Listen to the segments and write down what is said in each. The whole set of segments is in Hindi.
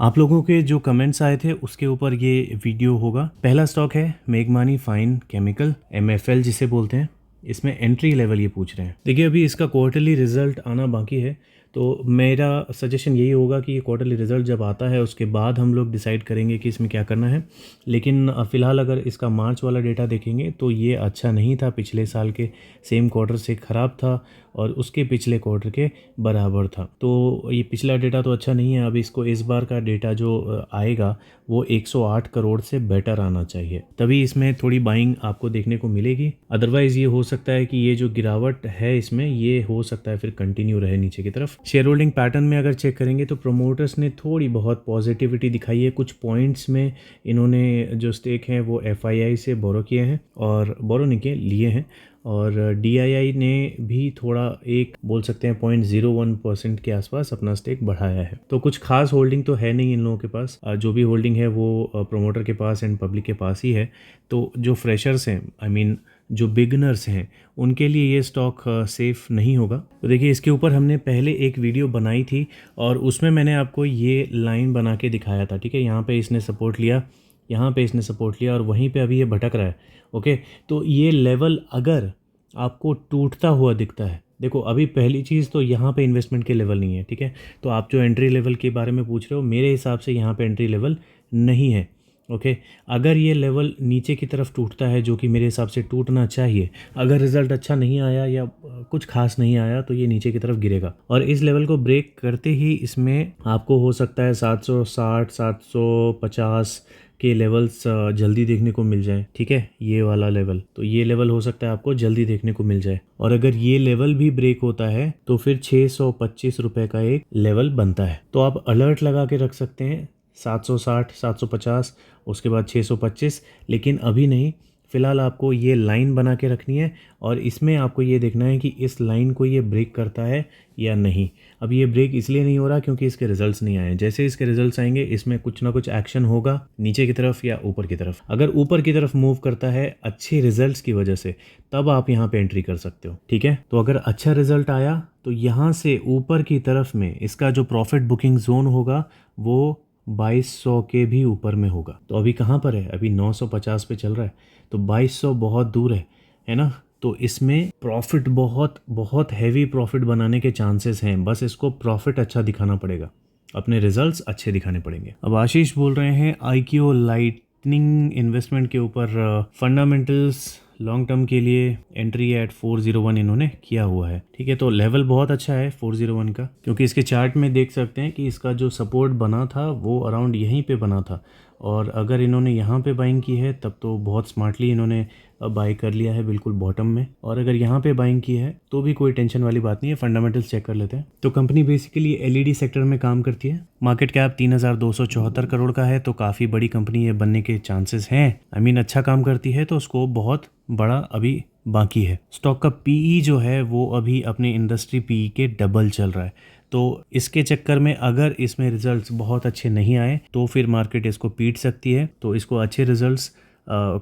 आप लोगों के जो कमेंट्स आए थे उसके ऊपर ये वीडियो होगा। पहला स्टॉक है मेघमानी फाइन केमिकल, MFL जिसे बोलते हैं। इसमें एंट्री लेवल ये पूछ रहे हैं। देखिए अभी इसका क्वार्टरली रिजल्ट आना बाकी है, तो मेरा सजेशन यही होगा कि ये क्वार्टरली रिजल्ट जब आता है उसके बाद हम लोग डिसाइड करेंगे कि इसमें क्या करना है। लेकिन फ़िलहाल अगर इसका मार्च वाला डेटा देखेंगे तो ये अच्छा नहीं था, पिछले साल के सेम क्वार्टर से ख़राब था और उसके पिछले क्वार्टर के बराबर था। तो ये पिछला डेटा तो अच्छा नहीं है। अब इसको इस बार का डेटा जो आएगा वो 108 करोड़ से बेटर आना चाहिए, तभी इसमें थोड़ी बाइंग आपको देखने को मिलेगी। अदरवाइज़ ये हो सकता है कि ये जो गिरावट है इसमें ये हो सकता है फिर कंटिन्यू रहे नीचे की तरफ। शेयर होल्डिंग पैटर्न में अगर चेक करेंगे तो प्रमोटर्स ने थोड़ी बहुत पॉजिटिविटी दिखाई है। कुछ पॉइंट्स में इन्होंने जो स्टेक हैं वो FII से बोरो किए हैं और बोरो नहीं किए, लिए हैं। और DII ने भी थोड़ा एक बोल सकते हैं 0.01% के आसपास अपना स्टेक बढ़ाया है। तो कुछ खास होल्डिंग तो है नहीं इन लोगों के पास। जो भी होल्डिंग है वो प्रोमोटर के पास एंड पब्लिक के पास ही है। तो जो फ्रेशर्स हैं, जो बिगनर्स हैं, उनके लिए ये स्टॉक सेफ़ नहीं होगा। तो देखिए इसके ऊपर हमने पहले एक वीडियो बनाई थी और उसमें मैंने आपको ये लाइन बना के दिखाया था। ठीक है, यहाँ पे इसने सपोर्ट लिया, यहाँ पे इसने सपोर्ट लिया और वहीं पे अभी ये भटक रहा है। ओके, तो ये लेवल अगर आपको टूटता हुआ दिखता है, देखो अभी पहली चीज़ तो यहाँ पे इन्वेस्टमेंट के लेवल नहीं है। ठीक है, तो आप जो एंट्री लेवल के बारे में पूछ रहे हो, मेरे हिसाब से यहाँ पे एंट्री लेवल नहीं है। ओके, अगर ये लेवल नीचे की तरफ टूटता है, जो कि मेरे हिसाब से टूटना चाहिए, अगर रिज़ल्ट अच्छा नहीं आया या कुछ खास नहीं आया तो ये नीचे की तरफ गिरेगा और इस लेवल को ब्रेक करते ही इसमें आपको हो सकता है 760 750 के लेवल्स जल्दी देखने को मिल जाए। ठीक है, ये वाला लेवल, तो ये लेवल हो सकता है आपको जल्दी देखने को मिल जाए। और अगर ये लेवल भी ब्रेक होता है तो फिर 625 रुपये का एक लेवल बनता है। तो आप अलर्ट लगा के रख सकते हैं 760 750, उसके बाद 625, लेकिन अभी नहीं। फ़िलहाल आपको ये लाइन बना के रखनी है और इसमें आपको ये देखना है कि इस लाइन को ये ब्रेक करता है या नहीं। अब ये ब्रेक इसलिए नहीं हो रहा क्योंकि इसके रिजल्ट्स नहीं आए। जैसे इसके रिजल्ट्स आएंगे इसमें कुछ ना कुछ एक्शन होगा नीचे की तरफ या ऊपर की तरफ। अगर ऊपर की तरफ मूव करता है अच्छे रिजल्ट्स की वजह से, तब आप यहाँ पे एंट्री कर सकते हो। ठीक है, तो अगर अच्छा रिजल्ट आया तो यहाँ से ऊपर की तरफ में इसका जो प्रॉफिट बुकिंग जोन होगा वो 2200 के भी ऊपर में होगा। तो अभी कहाँ पर है? अभी 950 पे चल रहा है, तो 2200 बहुत दूर है ना। तो इसमें प्रॉफिट बहुत बहुत हैवी प्रॉफिट बनाने के चांसेस हैं। बस इसको प्रॉफिट अच्छा दिखाना पड़ेगा, अपने रिजल्ट्स अच्छे दिखाने पड़ेंगे। अब आशीष बोल रहे हैं IKO लाइटनिंग इन्वेस्टमेंट के ऊपर फंडामेंटल्स लॉन्ग टर्म के लिए एंट्री एट 401 इन्होंने किया हुआ है। ठीक है, तो लेवल बहुत अच्छा है 401 का, क्योंकि इसके चार्ट में देख सकते हैं कि इसका जो सपोर्ट बना था वो अराउंड यहीं पे बना था। और अगर इन्होंने यहाँ पे बाइंग की है तब तो बहुत स्मार्टली इन्होंने बाई कर लिया है बिल्कुल बॉटम में। और अगर यहाँ पे बाइंग की है तो भी कोई टेंशन वाली बात नहीं है। फंडामेंटल्स चेक कर लेते हैं। तो कंपनी बेसिकली LED सेक्टर में काम करती है। मार्केट कैप 3274 करोड़ का है, तो काफ़ी बड़ी कंपनी ये बनने के चांसेस हैं। अच्छा काम करती है तो स्कोप बहुत बड़ा अभी बाकी है। स्टॉक का PE जो है वो अभी अपने इंडस्ट्री PE के डबल चल रहा है। तो इसके चक्कर में अगर इसमें रिजल्ट्स बहुत अच्छे नहीं आए तो फिर मार्केट इसको पीट सकती है। तो इसको अच्छे रिजल्ट्स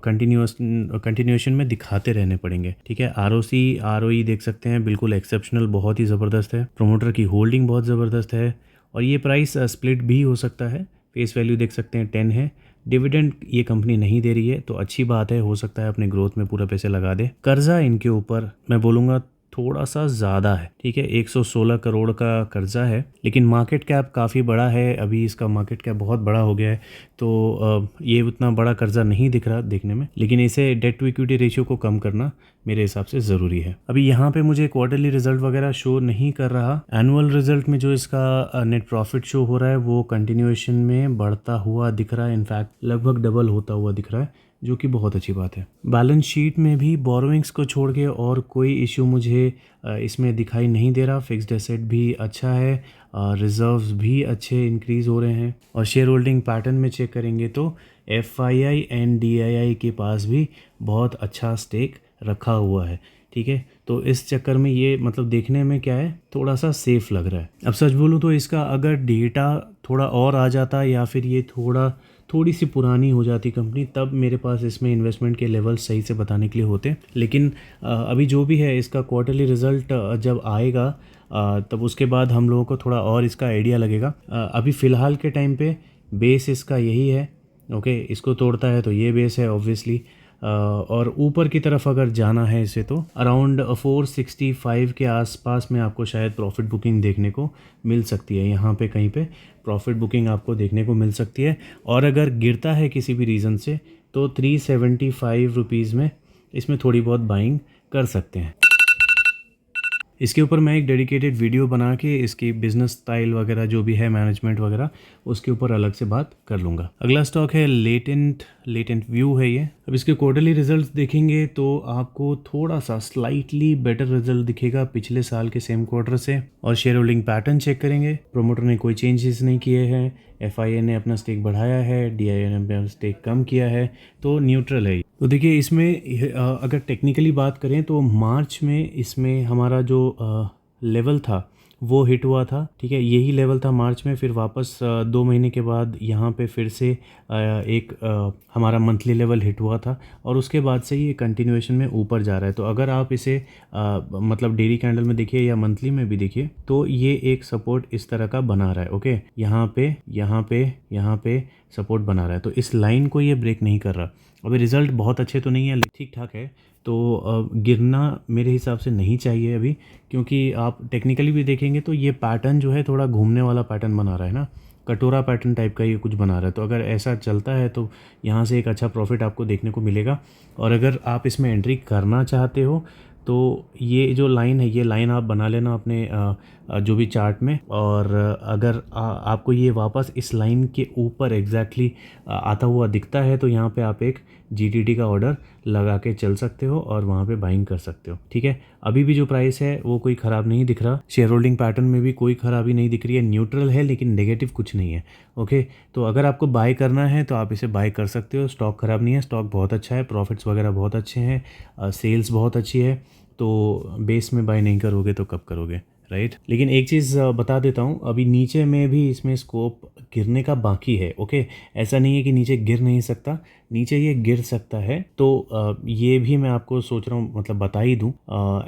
कंटिन्यूएशन में दिखाते रहने पड़ेंगे। ठीक है, ROC ROE देख सकते हैं, बिल्कुल एक्सेप्शनल, बहुत ही ज़बरदस्त है। प्रोमोटर की होल्डिंग बहुत ज़बरदस्त है और ये प्राइस स्प्लिट भी हो सकता है। फेस वैल्यू देख सकते हैं 10 है। डिविडेंड ये कंपनी नहीं दे रही है तो अच्छी बात है, हो सकता है अपने ग्रोथ में पूरा पैसे लगा दे। कर्जा इनके ऊपर मैं बोलूँगा थोड़ा सा ज़्यादा है। ठीक है, 116 करोड़ का कर्जा है, लेकिन मार्केट कैप काफ़ी बड़ा है। अभी इसका मार्केट कैप बहुत बड़ा हो गया है, तो ये उतना बड़ा कर्जा नहीं दिख रहा देखने में, लेकिन इसे डेट टू इक्विटी रेशियो को कम करना मेरे हिसाब से ज़रूरी है। अभी यहाँ पे मुझे क्वार्टरली रिजल्ट वगैरह शो नहीं कर रहा। एनुअल रिजल्ट में जो इसका नेट प्रॉफिट शो हो रहा है वो कंटिन्यूएशन में बढ़ता हुआ दिख रहा है। इनफैक्ट लगभग डबल होता हुआ दिख रहा है, जो कि बहुत अच्छी बात है। बैलेंस शीट में भी बोरोइंग्स को छोड़ के और कोई इशू मुझे इसमें दिखाई नहीं दे रहा। फिक्स्ड एसेट भी अच्छा है, रिजर्व्स भी अच्छे इंक्रीज़ हो रहे हैं। और शेयर होल्डिंग पैटर्न में चेक करेंगे तो FII एंड DII के पास भी बहुत अच्छा स्टेक रखा हुआ है। ठीक है, तो इस चक्कर में ये मतलब देखने में क्या है, थोड़ा सा सेफ लग रहा है। अब सच बोलूँ तो इसका अगर डेटा थोड़ा और आ जाता या फिर ये थोड़ी सी पुरानी हो जाती कंपनी, तब मेरे पास इसमें इन्वेस्टमेंट के लेवल सही से बताने के लिए होते। लेकिन अभी जो भी है इसका क्वार्टरली रिजल्ट जब आएगा तब उसके बाद हम लोगों को थोड़ा और इसका आइडिया लगेगा। अभी फ़िलहाल के टाइम पे बेस इसका यही है। ओके, इसको तोड़ता है तो ये बेस है ऑब्वियसली। और ऊपर की तरफ अगर जाना है इसे तो अराउंड 465 के आसपास में आपको शायद प्रॉफिट बुकिंग देखने को मिल सकती है। यहाँ पे कहीं पे प्रॉफिट बुकिंग आपको देखने को मिल सकती है। और अगर गिरता है किसी भी रीज़न से तो 375 रुपीज़ में इसमें थोड़ी बहुत बाइंग कर सकते हैं। इसके ऊपर मैं एक डेडिकेटेड वीडियो बना के इसकी बिजनेस स्टाइल वगैरह जो भी है, मैनेजमेंट वगैरह, उसके ऊपर अलग से बात कर लूँगा। अगला स्टॉक है लेटेंट व्यू है ये। अब इसके क्वार्टरली रिजल्ट्स देखेंगे तो आपको थोड़ा सा स्लाइटली बेटर रिजल्ट दिखेगा पिछले साल के सेम क्वार्टर से। और शेयर होल्डिंग पैटर्न चेक करेंगे, प्रोमोटर ने कोई चेंजेस नहीं किए हैं, FIA ने अपना स्टेक बढ़ाया है, DIA ने अपना स्टेक कम किया है, तो न्यूट्रल है। तो देखिए इसमें अगर टेक्निकली बात करें तो मार्च में इसमें हमारा जो लेवल था वो हिट हुआ था, ठीक है, यही लेवल था मार्च में। फिर वापस 2 महीने के बाद यहाँ पे फिर से एक हमारा मंथली लेवल हिट हुआ था और उसके बाद से ये कंटिन्यूएशन में ऊपर जा रहा है। तो अगर आप इसे मतलब डेली कैंडल में देखिए या मंथली में भी देखिए तो ये एक सपोर्ट इस तरह का बना रहा है। ओके, यहाँ पे सपोर्ट बना रहा है, तो इस लाइन को ये ब्रेक नहीं कर रहा। अभी रिज़ल्ट बहुत अच्छे तो नहीं है, ठीक ठाक है, तो गिरना मेरे हिसाब से नहीं चाहिए अभी, क्योंकि आप टेक्निकली भी देखेंगे तो ये पैटर्न जो है थोड़ा घूमने वाला पैटर्न बना रहा है ना, कटोरा पैटर्न टाइप का ये कुछ बना रहा है। तो अगर ऐसा चलता है तो यहाँ से एक अच्छा प्रॉफिट आपको देखने को मिलेगा। और अगर आप इसमें एंट्री करना चाहते हो तो ये जो लाइन है, ये लाइन आप बना लेना अपने जो भी चार्ट में। और अगर आपको ये वापस इस लाइन के ऊपर एग्जैक्टली आता हुआ दिखता है तो यहाँ पे आप एक GTT का ऑर्डर लगा के चल सकते हो और वहाँ पे बाइंग कर सकते हो, ठीक है। अभी भी जो प्राइस है वो कोई ख़राब नहीं दिख रहा, शेयर होल्डिंग पैटर्न में भी कोई ख़राबी नहीं दिख रही है, न्यूट्रल है लेकिन नेगेटिव कुछ नहीं है। ओके, तो अगर आपको बाय करना है तो आप इसे बाय कर सकते हो। स्टॉक ख़राब नहीं है, स्टॉक बहुत अच्छा है, प्रॉफिट्स वगैरह बहुत अच्छे हैं, सेल्स बहुत अच्छी है। तो बेस में बाय नहीं करोगे तो कब करोगे, राइट। लेकिन एक चीज़ बता देता हूँ, अभी नीचे में भी इसमें स्कोप गिरने का बाकी है। ओके, ऐसा नहीं है कि नीचे गिर नहीं सकता, नीचे ये गिर सकता है। तो ये भी मैं आपको सोच रहा हूँ, मतलब बता ही दूँ,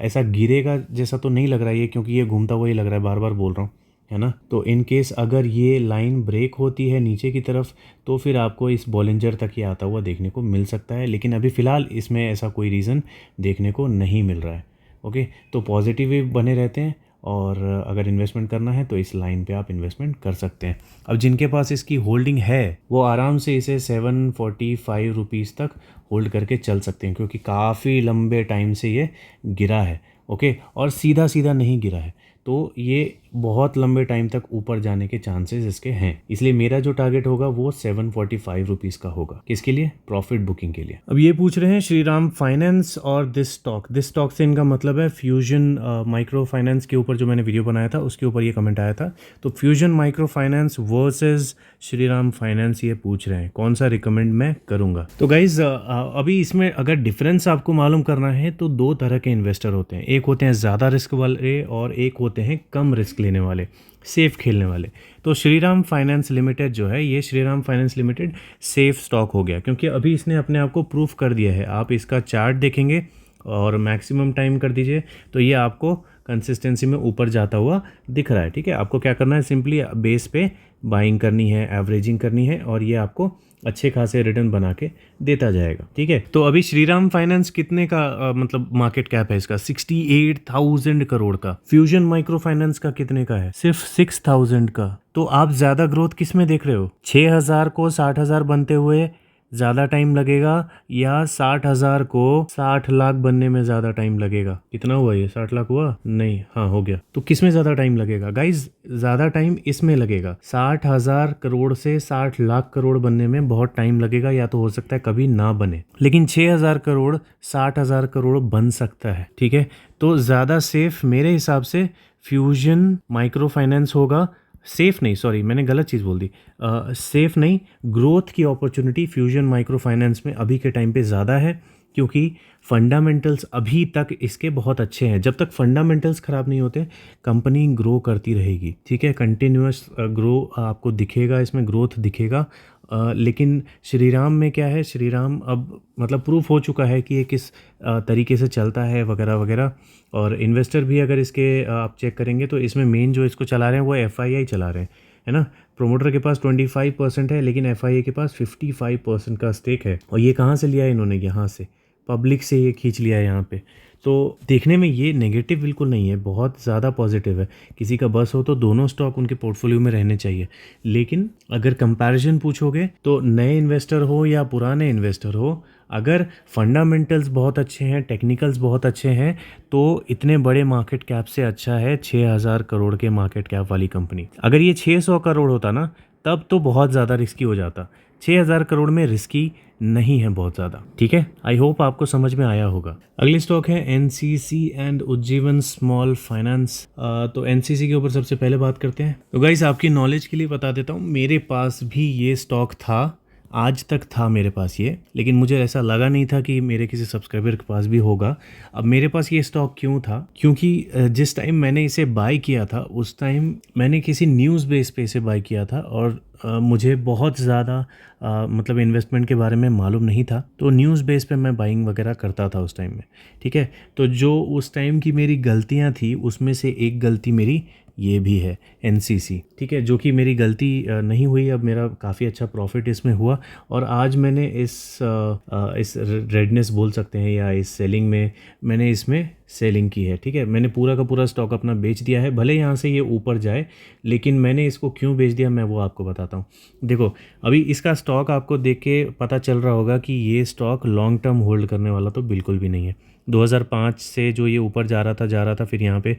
ऐसा गिरेगा जैसा तो नहीं लग रहा है ये, क्योंकि ये घूमता हुआ ही लग रहा है, बार बार बोल रहा हूँ, है ना। तो इन केस अगर ये लाइन ब्रेक होती है नीचे की तरफ तो फिर आपको इस बॉलिंजर तक ये आता हुआ देखने को मिल सकता है, लेकिन अभी फ़िलहाल इसमें ऐसा कोई रीज़न देखने को नहीं मिल रहा है। ओके, तो पॉजिटिव भी बने रहते हैं और अगर इन्वेस्टमेंट करना है तो इस लाइन पे आप इन्वेस्टमेंट कर सकते हैं। अब जिनके पास इसकी होल्डिंग है वो आराम से इसे 745 रुपीज़ तक होल्ड करके चल सकते हैं, क्योंकि काफ़ी लंबे टाइम से ये गिरा है। ओके, और सीधा सीधा नहीं गिरा है, तो ये बहुत लंबे टाइम तक ऊपर जाने के चांसेस इसके हैं। इसलिए मेरा जो टारगेट होगा वो 745 रुपीज़ का होगा। किसके लिए? प्रॉफिट बुकिंग के लिए। अब ये पूछ रहे हैं श्रीराम फाइनेंस और दिस स्टॉक से इनका मतलब है फ्यूजन माइक्रो फाइनेंस के ऊपर जो मैंने वीडियो बनाया था उसके ऊपर ये कमेंट आया था। तो fusion micro finance versus Shriram finance ये पूछ रहे हैं कौन सा रिकमेंड मैं करूँगा। तो गाइज अभी इसमें अगर डिफरेंस आपको मालूम करना है तो 2 तरह के इन्वेस्टर होते हैं, एक होते हैं ज़्यादा रिस्क वाले और एक होते हैं कम रिस्क लेने वाले, सेफ खेलने वाले। तो श्रीराम फाइनेंस लिमिटेड जो है, ये Shriram finance limited safe stock हो गया, क्योंकि अभी इसने अपने आप को प्रूफ कर दिया है। आप इसका चार्ट देखेंगे और मैक्सिमम टाइम कर दीजिए तो ये आपको कंसिस्टेंसी में ऊपर जाता हुआ दिख रहा है, ठीक है। आपको क्या करना है, सिंपली बेस पे बाइंग करनी है, एवरेजिंग करनी है और ये आपको अच्छे खासे रिटर्न बना के देता जाएगा, ठीक है। तो अभी श्रीराम फाइनेंस कितने का मतलब मार्केट कैप है इसका? 68,000 करोड़ का। फ्यूजन माइक्रो फाइनेंस का कितने का है? सिर्फ 6,000 का। तो आप ज्यादा ग्रोथ किस में देख रहे हो? 6,000 को 60,000 बनते हुए ज़्यादा टाइम लगेगा या 60,000 को 60 लाख बनने में ज़्यादा टाइम लगेगा? कितना हुआ ये? 60 लाख हुआ? नहीं, हाँ हो गया। तो किस में ज़्यादा टाइम लगेगा गाइज? ज़्यादा टाइम इसमें लगेगा। 60,000 करोड़ से 60 लाख करोड़ बनने में बहुत टाइम लगेगा, या तो हो सकता है कभी ना बने, लेकिन 6,000 करोड़ 60,000 करोड़ बन सकता है, ठीक है। तो ज़्यादा सेफ मेरे हिसाब से फ्यूजन माइक्रो फाइनेंस होगा। सेफ नहीं, सॉरी मैंने गलत चीज़ बोल दी, सेफ नहीं, ग्रोथ की अपॉर्चुनिटी फ्यूजन माइक्रो फाइनेंस में अभी के टाइम पे ज़्यादा है। क्योंकि फंडामेंटल्स अभी तक इसके बहुत अच्छे हैं। जब तक फंडामेंटल्स ख़राब नहीं होते कंपनी ग्रो करती रहेगी, ठीक है, कंटिन्यूअस ग्रो आपको दिखेगा, इसमें ग्रोथ दिखेगा। लेकिन श्रीराम में क्या है, श्रीराम अब मतलब प्रूफ हो चुका है कि ये किस तरीके से चलता है वगैरह वगैरह। और इन्वेस्टर भी अगर इसके आप चेक करेंगे तो इसमें मेन जो इसको चला रहे हैं वो FII चला रहे हैं, है ना। प्रोमोटर के पास 25% है, लेकिन FII के पास 55% का स्टेक है। और ये कहाँ से लिया है इन्होंने, यहाँ से पब्लिक से ये खींच लिया है यहाँ पे। तो देखने में ये नेगेटिव बिल्कुल नहीं है, बहुत ज़्यादा पॉजिटिव है। किसी का बस हो तो दोनों स्टॉक उनके पोर्टफोलियो में रहने चाहिए। लेकिन अगर कंपैरिजन पूछोगे तो नए इन्वेस्टर हो या पुराने इन्वेस्टर हो, अगर फंडामेंटल्स बहुत अच्छे हैं, टेक्निकल्स बहुत अच्छे हैं, तो इतने बड़े मार्केट कैप से अच्छा है 6,000 करोड़ के मार्केट कैप वाली कंपनी। अगर ये 600 करोड़ होता ना तब तो बहुत ज़्यादा रिस्की हो जाता। 6,000 करोड़ में रिस्की नहीं है बहुत ज़्यादा, ठीक है। आई होप आपको समझ में आया होगा। अगली स्टॉक है NCC and Ujjivan small finance. तो NCC के ऊपर सबसे पहले बात करते हैं। तो गाइस आपकी नॉलेज के लिए बता देता हूँ, मेरे पास भी ये स्टॉक था, आज तक था मेरे पास ये, लेकिन मुझे ऐसा लगा नहीं था कि मेरे किसी सब्सक्राइबर के पास भी होगा। अब मेरे पास ये स्टॉक क्यों था, क्योंकि जिस टाइम मैंने इसे बाय किया था उस टाइम मैंने किसी न्यूज़ बेस पे इसे बाय किया था। और मुझे बहुत ज़्यादा मतलब इन्वेस्टमेंट के बारे में मालूम नहीं था, तो न्यूज़ बेस पे मैं बाइंग वगैरह करता था उस टाइम में, ठीक है। तो जो उस टाइम की मेरी गलतियां थी उसमें से एक गलती मेरी ये भी है NCC, ठीक है, जो कि मेरी गलती नहीं हुई। अब मेरा काफ़ी अच्छा प्रॉफिट इसमें हुआ और आज मैंने इस रेडनेस बोल सकते हैं या इस सेलिंग में मैंने इसमें सेलिंग की है, ठीक है। मैंने पूरा का पूरा स्टॉक अपना बेच दिया है, भले यहाँ से ये ऊपर जाए, लेकिन मैंने इसको क्यों बेच दिया मैं वो आपको बताता हूँ। देखो अभी इसका स्टॉक आपको देख के पता चल रहा होगा कि ये स्टॉक लॉन्ग टर्म होल्ड करने वाला तो बिल्कुल भी नहीं है। 2005 से जो ये ऊपर जा रहा था, फिर यहाँ पे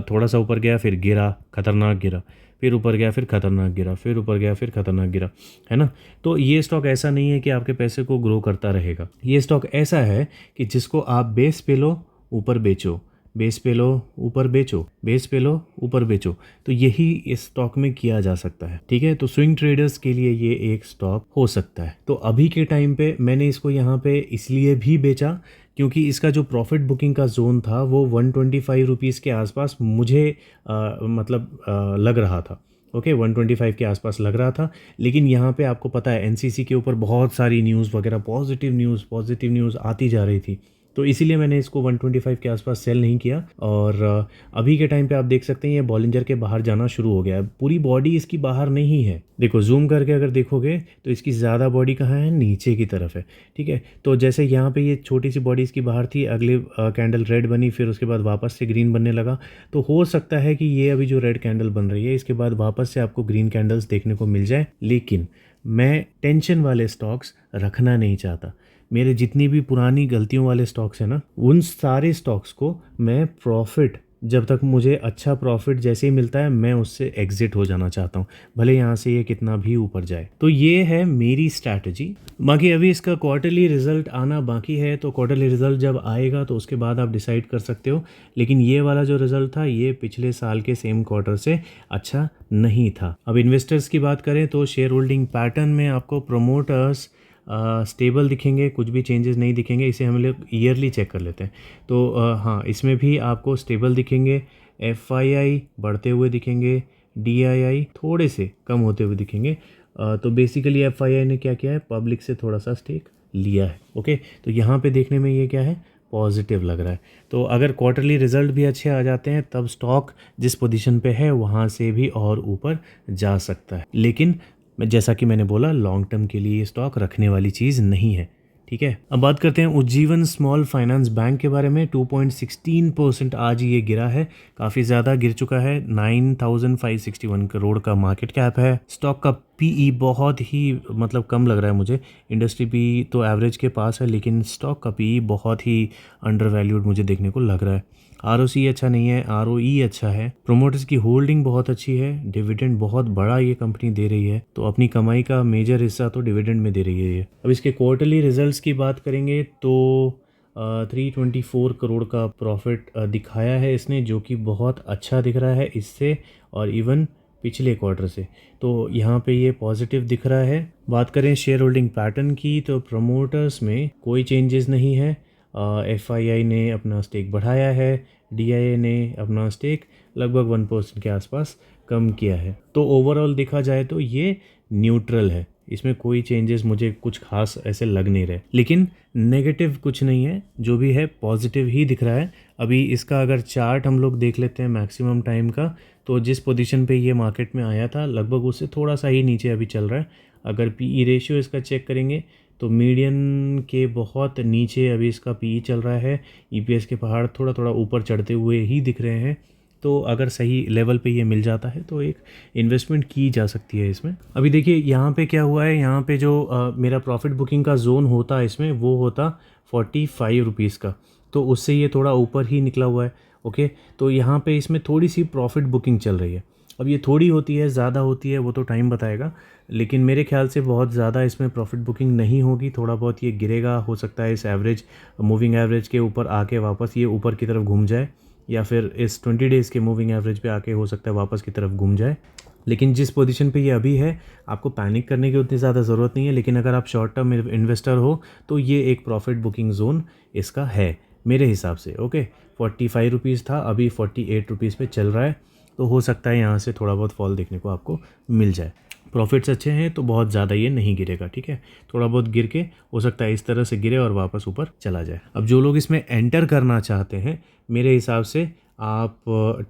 थोड़ा सा ऊपर गया, फिर गिरा, खतरनाक गिरा, फिर ऊपर गया, फिर खतरनाक गिरा, फिर ऊपर गया, फिर खतरनाक गिरा, है ना। तो ये स्टॉक ऐसा नहीं है कि आपके पैसे को ग्रो करता रहेगा। ये स्टॉक ऐसा है कि जिसको आप बेस पे लो ऊपर बेचो, बेस पे लो ऊपर बेचो, बेस पे लो ऊपर बेचो, तो यही इस स्टॉक में किया जा सकता है, ठीक है। तो स्विंग ट्रेडर्स के लिए ये एक स्टॉक हो सकता है। तो अभी के टाइम पे मैंने इसको यहाँ पे इसलिए भी बेचा क्योंकि इसका जो प्रॉफिट बुकिंग का जोन था वो 125 रुपीज़ के आसपास मुझे लग रहा था। ओके 125 के आसपास लग रहा था। लेकिन यहाँ पे आपको पता है NCC के ऊपर बहुत सारी न्यूज़ वगैरह पॉजिटिव न्यूज़ आती जा रही थी, तो इसीलिए मैंने इसको 125 के आसपास सेल नहीं किया। और अभी के टाइम पे आप देख सकते हैं ये बॉलिंजर के बाहर जाना शुरू हो गया है। पूरी बॉडी इसकी बाहर नहीं है, देखो जूम करके अगर देखोगे तो इसकी ज़्यादा बॉडी कहाँ है, नीचे की तरफ है, ठीक है। तो जैसे यहाँ पे ये छोटी सी बॉडी इसकी बाहर थी, अगले कैंडल रेड बनी, फिर उसके बाद वापस से ग्रीन बनने लगा। तो हो सकता है कि ये अभी जो रेड कैंडल बन रही है इसके बाद वापस से आपको ग्रीन कैंडल्स देखने को मिल जाए। लेकिन मैं टेंशन वाले स्टॉक्स रखना नहीं चाहता। मेरे जितनी भी पुरानी गलतियों वाले स्टॉक्स हैं ना, उन सारे स्टॉक्स को मैं प्रॉफिट, जब तक मुझे अच्छा प्रॉफिट जैसे ही मिलता है मैं उससे एग्जिट हो जाना चाहता हूँ, भले यहाँ से ये कितना भी ऊपर जाए। तो ये है मेरी स्ट्रैटेजी। बाकी अभी इसका क्वार्टरली रिजल्ट आना बाकी है, तो क्वार्टरली रिजल्ट जब आएगा तो उसके बाद आप डिसाइड कर सकते हो। लेकिन ये वाला जो रिजल्ट था ये पिछले साल के सेम क्वार्टर से अच्छा नहीं था। अब इन्वेस्टर्स की बात करें तो शेयर होल्डिंग पैटर्न में आपको प्रोमोटर्स स्टेबल दिखेंगे, कुछ भी चेंजेस नहीं दिखेंगे। इसे हम लोग ईयरली चेक कर लेते हैं। तो हाँ, इसमें भी आपको स्टेबल दिखेंगे, FII बढ़ते हुए दिखेंगे, DII थोड़े से कम होते हुए दिखेंगे। तो बेसिकली FII ने क्या किया है, पब्लिक से थोड़ा सा स्टेक लिया है। ओके, तो यहाँ पे देखने में ये क्या है, पॉजिटिव लग रहा है। तो अगर क्वार्टरली रिजल्ट भी अच्छे आ जाते हैं तब स्टॉक जिस पोजीशन पे है वहाँ से भी और ऊपर जा सकता है। लेकिन जैसा कि मैंने बोला लॉन्ग टर्म के लिए ये स्टॉक रखने वाली चीज़ नहीं है, ठीक है। अब बात करते हैं उज्जीवन स्मॉल फाइनेंस बैंक के बारे में। 2.16% आज ये गिरा है, काफ़ी ज़्यादा गिर चुका है। 9,561 करोड़ का मार्केट कैप है। स्टॉक का PE बहुत ही कम लग रहा है मुझे। इंडस्ट्री PE तो एवरेज के पास है, लेकिन स्टॉक का PE बहुत ही अंडर वैल्यूड मुझे देखने को लग रहा है। ROC अच्छा नहीं है, ROE अच्छा है। प्रोमोटर्स की होल्डिंग बहुत अच्छी है, डिविडेंड बहुत बड़ा ये कंपनी दे रही है, तो अपनी कमाई का मेजर हिस्सा तो डिविडेंड में दे रही है ये। अब इसके क्वार्टरली रिजल्ट्स की बात करेंगे तो 324 करोड़ का प्रॉफिट दिखाया है इसने, जो कि बहुत अच्छा दिख रहा है इससे। और इवन पिछले क्वार्टर से। तो यहाँ पे ये पॉजिटिव दिख रहा है। बात करें शेयर होल्डिंग पैटर्न की तो प्रमोटर्स में कोई चेंजेस नहीं है। FII ने अपना स्टेक बढ़ाया है, DIA ने अपना स्टेक लगभग 1% के आसपास कम किया है। तो ओवरऑल देखा जाए तो ये न्यूट्रल है, इसमें कोई चेंजेस मुझे कुछ खास ऐसे लग नहीं रहे। लेकिन नेगेटिव कुछ नहीं है, जो भी है पॉजिटिव ही दिख रहा है। अभी इसका अगर चार्ट हम लोग देख लेते हैं मैक्सिमम टाइम का, तो जिस पोजीशन पे ये मार्केट में आया था लगभग उससे थोड़ा सा ही नीचे अभी चल रहा है। अगर PE रेशियो इसका चेक करेंगे तो मीडियन के बहुत नीचे अभी इसका PE चल रहा है। EPS के पहाड़ थोड़ा थोड़ा ऊपर चढ़ते हुए ही दिख रहे हैं। तो अगर सही लेवल पे ये मिल जाता है तो एक इन्वेस्टमेंट की जा सकती है इसमें। अभी देखिए यहाँ पे क्या हुआ है, यहाँ पे जो मेरा प्रॉफिट बुकिंग का जोन होता है इसमें, वो होता 45 रुपीज़ का, तो उससे ये थोड़ा ऊपर ही निकला हुआ है। ओके, तो यहाँ पे इसमें थोड़ी सी प्रॉफिट बुकिंग चल रही है। अब ये थोड़ी होती है, ज़्यादा होती है, वो तो टाइम बताएगा, लेकिन मेरे ख्याल से बहुत ज़्यादा इसमें प्रॉफिट बुकिंग नहीं होगी। थोड़ा बहुत ये गिरेगा, हो सकता है इस एवरेज मूविंग एवरेज के ऊपर आके वापस ये ऊपर की तरफ घूम जाए, या फिर इस 20 डेज़ के मूविंग एवरेज पे आके हो सकता है वापस की तरफ घूम जाए। लेकिन जिस पोजीशन पे ये अभी है, आपको पैनिक करने की उतनी ज़्यादा ज़रूरत नहीं है। लेकिन अगर आप शॉर्ट टर्म इन्वेस्टर हो तो ये एक प्रॉफिट बुकिंग जोन इसका है मेरे हिसाब से। ओके, 45 रुपीज़ था, अभी 48 रुपीज़ पे चल रहा है, तो हो सकता है यहाँ से थोड़ा बहुत फॉल देखने को आपको मिल जाए। प्रॉफिट्स अच्छे हैं तो बहुत ज़्यादा ये नहीं गिरेगा, ठीक है। थोड़ा बहुत गिर के हो सकता है इस तरह से गिरे और वापस ऊपर चला जाए। अब जो लोग इसमें एंटर करना चाहते हैं, मेरे हिसाब से आप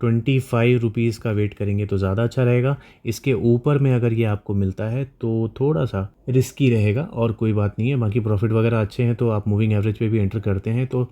25 रुपीज़ का वेट करेंगे तो ज़्यादा अच्छा रहेगा। इसके ऊपर में अगर ये आपको मिलता है तो थोड़ा सा रिस्की रहेगा, और कोई बात नहीं है। बाकी प्रॉफिट वगैरह अच्छे हैं तो आप मूविंग एवरेज पे भी एंटर करते हैं तो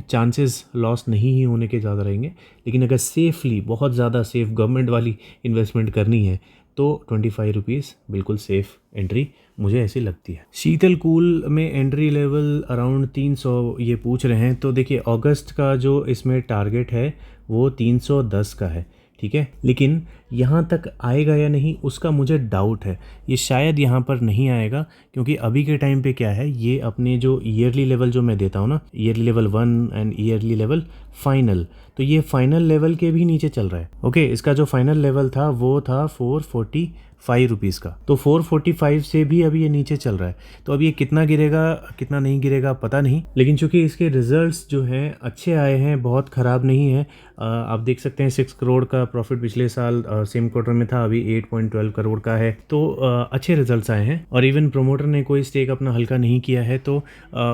चांसेस लॉस नहीं ही होने के ज़्यादा रहेंगे। लेकिन अगर सेफली, बहुत ज़्यादा सेफ गवर्नमेंट वाली इन्वेस्टमेंट करनी है तो 25 रुपीज़ बिल्कुल सेफ़ एंट्री मुझे ऐसी लगती है। शीतल कूल में एंट्री लेवल अराउंड 300 ये पूछ रहे हैं। तो देखिए अगस्त का जो इसमें टारगेट है वो 310 का है, ठीक है। लेकिन यहाँ तक आएगा या नहीं उसका मुझे डाउट है। ये शायद यहाँ पर नहीं आएगा, क्योंकि अभी के टाइम पे क्या है, ये अपने जो ईयरली लेवल जो मैं देता हूँ ना, yearly level 1 and yearly level final, तो ये फाइनल लेवल के भी नीचे चल रहा है। ओके, इसका जो फाइनल लेवल था वो था 445 रुपीज़ का, तो 445 से भी अभी ये नीचे चल रहा है। तो अब ये कितना गिरेगा कितना नहीं गिरेगा पता नहीं, लेकिन चूंकि इसके रिजल्ट्स जो हैं अच्छे आए हैं, बहुत ख़राब नहीं है। आप देख सकते हैं 6 करोड़ का प्रॉफिट पिछले साल सेम क्वार्टर में था, अभी 8.12 करोड़ का है, तो अच्छे रिजल्ट्स आए हैं। और इवन प्रोमोटर ने कोई स्टेक अपना हल्का नहीं किया है, तो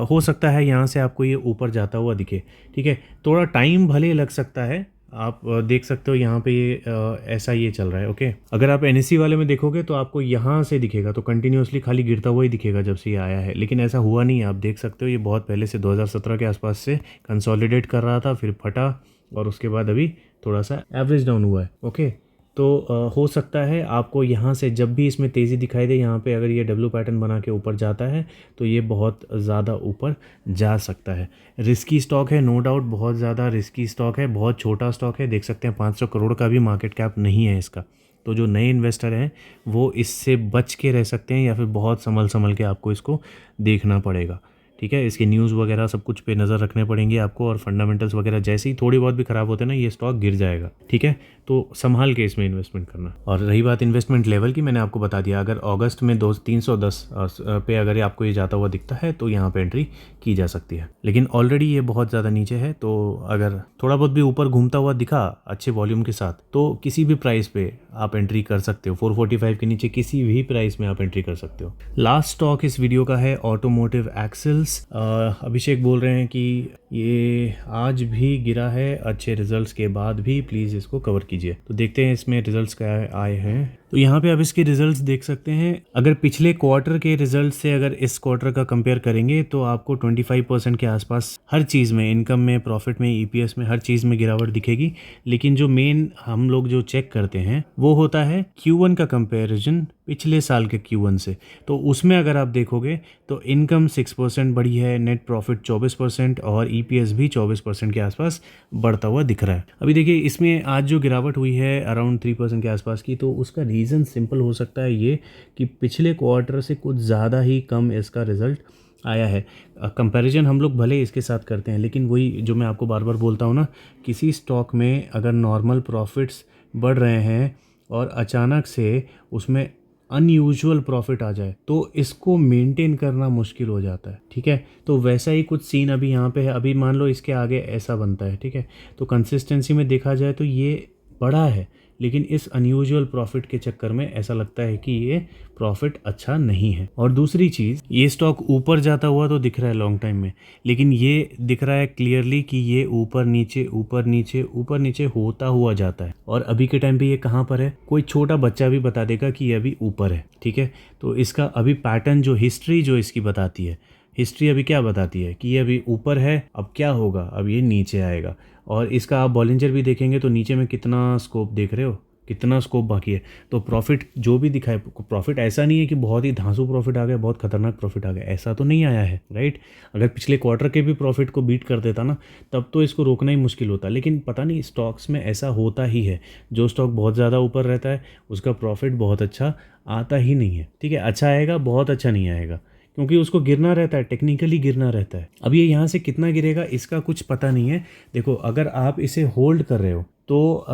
हो सकता है यहाँ से आपको ये ऊपर जाता हुआ दिखे, ठीक है। थोड़ा टाइम भले लग सकता है, आप देख सकते हो यहाँ पे ये ऐसा ये चल रहा है। ओके, अगर आप NSE वाले में देखोगे तो आपको यहाँ से दिखेगा, तो कंटिन्यूसली खाली गिरता हुआ ही दिखेगा जब से ये आया है। लेकिन ऐसा हुआ नहीं, आप देख सकते हो ये बहुत पहले से 2017 के आसपास से कंसोलिडेट कर रहा था, फिर फटा, और उसके बाद अभी थोड़ा सा एवरेज डाउन हुआ है। ओके, तो हो सकता है आपको यहाँ से जब भी इसमें तेज़ी दिखाई दे, यहाँ पे अगर ये डब्ल्यू पैटर्न बना के ऊपर जाता है तो ये बहुत ज़्यादा ऊपर जा सकता है। रिस्की स्टॉक है, नो डाउट, बहुत ज़्यादा रिस्की स्टॉक है, बहुत छोटा स्टॉक है। देख सकते हैं 500 करोड़ का भी मार्केट कैप नहीं है इसका। तो जो नए इन्वेस्टर हैं वो इससे बच के रह सकते हैं, या फिर बहुत संभल के आपको इसको देखना पड़ेगा, ठीक है। इसके न्यूज़ वगैरह सब कुछ पे नज़र रखने पड़ेंगे आपको, और फंडामेंटल्स वगैरह जैसे ही थोड़ी बहुत भी ख़राब होते हैं ना, ये स्टॉक गिर जाएगा, ठीक है। तो संभाल के इसमें इन्वेस्टमेंट करना। और रही बात इन्वेस्टमेंट लेवल की, मैंने आपको बता दिया, अगर अगस्त में 310 पे अगर आपको ये जाता हुआ दिखता है तो यहाँ पे एंट्री की जा सकती है। लेकिन ऑलरेडी ये बहुत ज़्यादा नीचे है, तो अगर थोड़ा बहुत भी ऊपर घूमता हुआ दिखा अच्छे वॉल्यूम के साथ, तो किसी भी प्राइस पे आप एंट्री कर सकते हो। 445 के नीचे किसी भी प्राइस में आप एंट्री कर सकते हो। लास्ट स्टॉक इस वीडियो का है ऑटोमोटिव एक्सेल्स। अभिषेक बोल रहे हैं कि ये आज भी गिरा है अच्छे रिजल्ट्स के बाद भी, प्लीज़ इसको कवर कीजिए। तो देखते हैं इसमें रिजल्ट्स क्या आए हैं। तो यहाँ पे आप इसके रिजल्ट्स देख सकते हैं। अगर पिछले क्वार्टर के रिजल्ट से अगर इस क्वार्टर का कंपेयर करेंगे तो आपको 25% के आसपास हर चीज़ में, इनकम में, प्रॉफिट में, EPS में, हर चीज़ में गिरावट दिखेगी। लेकिन जो मेन हम लोग जो चेक करते हैं वो होता है Q1 का कंपेरिजन पिछले साल के Q1 से। तो उसमें अगर आप देखोगे तो इनकम 6% बढ़ी है, नेट प्रॉफिट 24% और EPS भी 24% के आसपास बढ़ता हुआ दिख रहा है। अभी देखिए इसमें आज जो गिरावट हुई है अराउंड 3% के आसपास की, तो उसका रीज़न सिंपल हो सकता है ये कि पिछले क्वार्टर से कुछ ज़्यादा ही कम इसका रिज़ल्ट आया है। कंपैरिजन हम लोग भले इसके साथ करते हैं, लेकिन वही जो मैं आपको बार बार बोलता हूँ ना, किसी स्टॉक में अगर नॉर्मल प्रॉफिट्स बढ़ रहे हैं और अचानक से उसमें अनयूजुअल प्रॉफिट आ जाए तो इसको मेंटेन करना मुश्किल हो जाता है। ठीक है, तो वैसा ही कुछ सीन अभी यहाँ पे है। अभी मान लो इसके आगे ऐसा बनता है, ठीक है, तो कंसिस्टेंसी में देखा जाए तो ये बड़ा है, लेकिन इस अनयूजुअल प्रॉफिट के चक्कर में ऐसा लगता है कि ये प्रॉफिट अच्छा नहीं है। और दूसरी चीज़, ये स्टॉक ऊपर जाता हुआ तो दिख रहा है लॉन्ग टाइम में, लेकिन ये दिख रहा है क्लियरली कि ये ऊपर नीचे ऊपर नीचे ऊपर नीचे होता हुआ जाता है। और अभी के टाइम पे ये कहाँ पर है, कोई छोटा बच्चा भी बता देगा कि ये अभी ऊपर है। ठीक है, तो इसका अभी पैटर्न, जो हिस्ट्री जो इसकी बताती है, हिस्ट्री अभी क्या बताती है कि ये अभी ऊपर है, अब क्या होगा, अब ये नीचे आएगा। और इसका आप बॉलिंजर भी देखेंगे तो नीचे में कितना स्कोप देख रहे हो, कितना स्कोप बाकी है। तो प्रॉफिट जो भी दिखाए, प्रॉफिट ऐसा नहीं है कि बहुत ही धांसू प्रॉफिट आ गया, बहुत खतरनाक प्रॉफिट आ गया, ऐसा तो नहीं आया है, राइट। अगर पिछले क्वार्टर के भी प्रॉफिट को बीट कर देता ना, तब तो इसको रोकना ही मुश्किल होता। लेकिन पता नहीं स्टॉक्स में ऐसा होता ही है, जो स्टॉक बहुत ज़्यादा ऊपर रहता है उसका प्रॉफिट बहुत अच्छा आता ही नहीं है। ठीक है, अच्छा आएगा, बहुत अच्छा नहीं आएगा, क्योंकि उसको गिरना रहता है, टेक्निकली गिरना रहता है। अब ये यहाँ से कितना गिरेगा इसका कुछ पता नहीं है। देखो, अगर आप इसे होल्ड कर रहे हो तो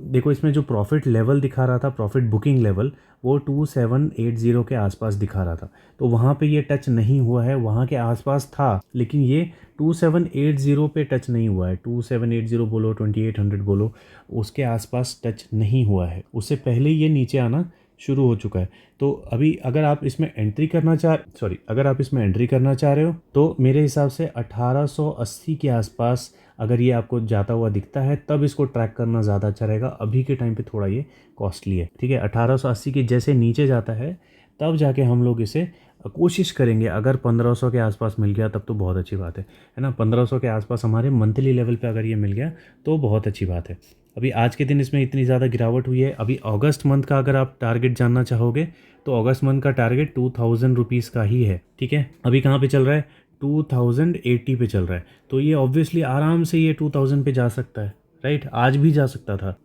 देखो इसमें जो प्रॉफिट लेवल दिखा रहा था, प्रॉफिट बुकिंग लेवल, वो 2780 के आसपास दिखा रहा था। तो वहाँ पे ये टच नहीं हुआ है, वहाँ के आसपास था, लेकिन ये 2780 पे टच नहीं हुआ है। 2780 बोलो, 2800 बोलो, उसके आसपास टच नहीं हुआ है। उससे पहले ये नीचे आना शुरू हो चुका है। तो अभी अगर आप इसमें एंट्री करना चाह रहे हो तो मेरे हिसाब से 1880 के आसपास अगर ये आपको जाता हुआ दिखता है, तब इसको ट्रैक करना ज़्यादा अच्छा रहेगा। अभी के टाइम पे थोड़ा ये कॉस्टली है। ठीक है, 1880 के जैसे नीचे जाता है तब जाके हम लोग इसे कोशिश करेंगे। अगर 1500 के आसपास मिल गया तब तो बहुत अच्छी बात है ना। 1500 के आसपास हमारे मंथली लेवल पे अगर ये मिल गया तो बहुत अच्छी बात है। अभी आज के दिन इसमें इतनी ज़्यादा गिरावट हुई है। अभी अगस्त मंथ का अगर आप टारगेट जानना चाहोगे तो अगस्त मंथ का टारगेट 2000 रुपीज़ का ही है। ठीक है, अभी कहाँ पे चल रहा है, 2080 पे चल रहा है। तो ये ऑब्वियसली आराम से ये 2000 पे जा सकता है, राइट। आज भी जा सकता था।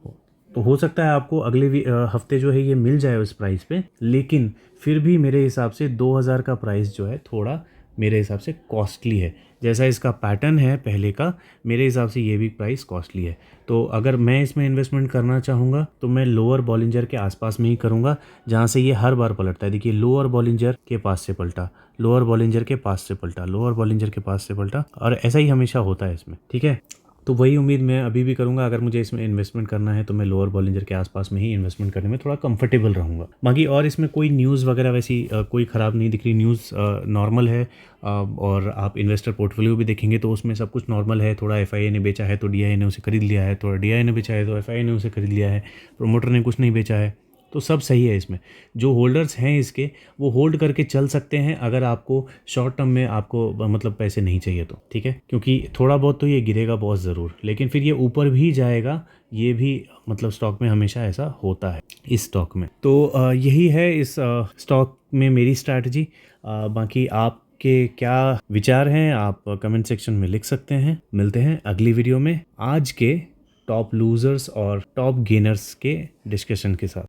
तो हो सकता है आपको अगले हफ्ते जो है ये मिल जाए उस प्राइस पे, लेकिन फिर भी मेरे हिसाब से 2000 का प्राइस जो है थोड़ा मेरे हिसाब से कॉस्टली है। जैसा इसका पैटर्न है पहले का, मेरे हिसाब से ये भी प्राइस कॉस्टली है। तो अगर मैं इसमें इन्वेस्टमेंट करना चाहूँगा तो मैं लोअर बॉलिंजर के आसपास में ही करूँगा, जहाँ से ये हर बार पलटता है। देखिए, लोअर बॉलिंजर के पास से पलटा, लोअर बॉलिंजर के पास से पलटा, लोअर बॉलिंजर के पास से पलटा, और ऐसा ही हमेशा होता है इसमें। ठीक है, तो वही उम्मीद मैं अभी भी करूंगा। अगर मुझे इसमें इन्वेस्टमेंट करना है तो मैं लोअर बॉलिंजर के आसपास में ही इन्वेस्टमेंट करने में थोड़ा कंफर्टेबल रहूंगा। बाकी और इसमें कोई न्यूज़ वगैरह वैसी कोई ख़राब नहीं दिख रही। न्यूज़ नॉर्मल है, और आप इन्वेस्टर पोर्टफोलियो भी देखेंगे तो उसमें सब कुछ नॉर्मल है। थोड़ा एफआईआई ने बेचा है तो डीआईआई ने उसे खरीद लिया है, थोड़ा डीआईआई ने बेचा है तो एफआईआई ने उसे खरीद लिया है, प्रोमोटर ने कुछ नहीं बेचा है, तो सब सही है। इसमें जो होल्डर्स हैं इसके, वो होल्ड करके चल सकते हैं अगर आपको शॉर्ट टर्म में आपको मतलब पैसे नहीं चाहिए तो। ठीक है, क्योंकि थोड़ा बहुत तो ये गिरेगा बहुत ज़रूर, लेकिन फिर ये ऊपर भी जाएगा। ये भी मतलब स्टॉक में हमेशा ऐसा होता है इस स्टॉक में। तो यही है इस स्टॉक में मेरी स्ट्रैटेजी। बाकी आपके क्या विचार हैं आप कमेंट सेक्शन में लिख सकते हैं। मिलते हैं अगली वीडियो में आज के टॉप लूजर्स और टॉप गेनर्स के डिस्कशन के साथ।